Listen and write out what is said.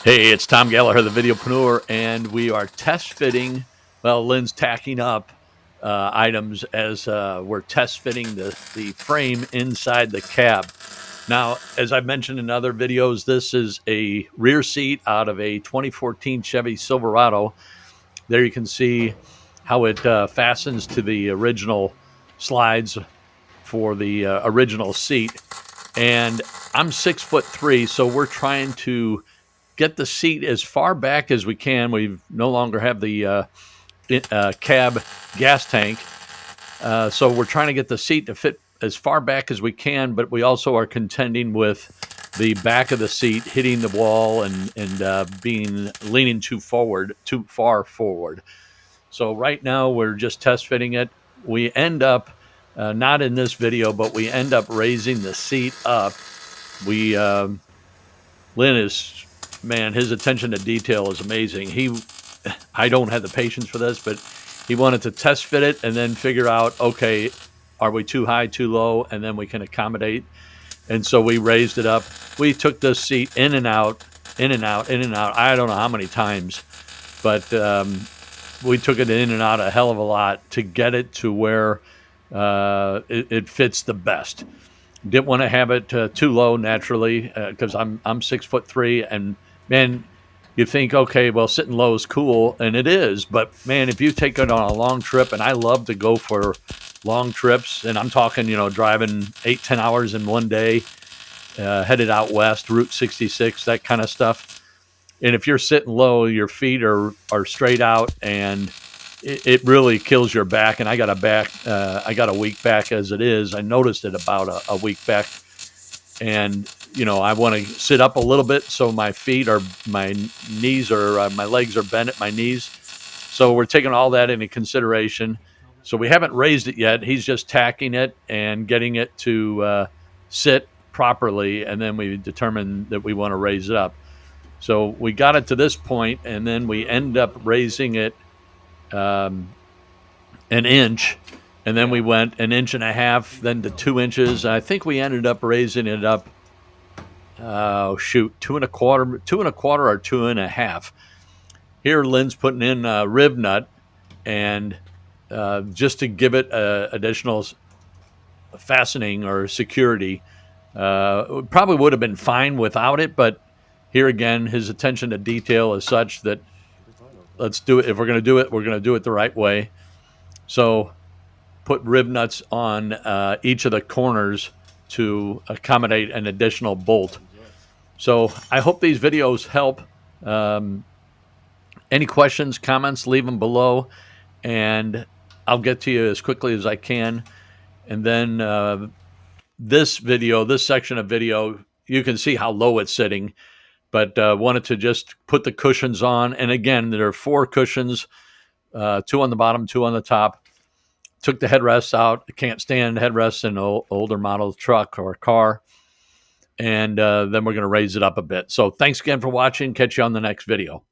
Hey, it's Tom Gallagher, the Videopreneur, and we are test fitting. Well, Lynn's tacking up items as we're test fitting the frame inside the cab. Now, as I've mentioned in other videos, this is a rear seat out of a 2014 Chevy Silverado. There you can see how it fastens to the original slides for the original seat. And I'm 6'3", so we're trying to get the seat as far back as we can. We no longer have the cab gas tank, so we're trying to get the seat to fit as far back as we can, but we also are contending with the back of the seat hitting the wall and being leaning too far forward. So right now we're just test fitting it. We end up not in this video, but we end up raising the seat up. We Lynn is, man, his attention to detail is amazing. I don't have the patience for this, but he wanted to test fit it and then figure out, okay, are we too high, too low, and then we can accommodate. And so we raised it up. We took this seat in and out, in and out, in and out. I don't know how many times, but we took it in and out a hell of a lot to get it to where it fits the best. Didn't want to have it too low naturally because I'm 6'3", and man, you think, okay, well, sitting low is cool, and it is, but man, if you take it on a long trip, and I love to go for long trips, and I'm talking, driving 8-10 hours in one day, headed out west, Route 66, that kind of stuff. And if you're sitting low, your feet are straight out, and it really kills your back. And I got a weak back as it is. I noticed it about a week back, and I want to sit up a little bit so my knees are my legs are bent at my knees. So we're taking all that into consideration. So we haven't raised it yet. He's just tacking it and getting it to sit properly, and then we determine that we want to raise it up. So we got it to this point, and then we end up raising it an inch, and then we went an inch and a half, then to 2 inches. I think we ended up raising it up, 2.25 or 2.5. Here, Lynn's putting in a rib nut, and just to give it additional fastening or security. Probably would have been fine without it, but here again, his attention to detail is such that let's do it. If we're going to do it, we're going to do it the right way. So put rib nuts on each of the corners to accommodate an additional bolt. So I hope these videos help. Any questions, comments, leave them below, and I'll get to you as quickly as I can. And then this section of video, you can see how low it's sitting, but wanted to just put the cushions on. And again, there are 4 cushions, 2 on the bottom, 2 on the top. Took the headrests out. I can't stand headrests in an older model truck or car. And then we're going to raise it up a bit. So thanks again for watching. Catch you on the next video.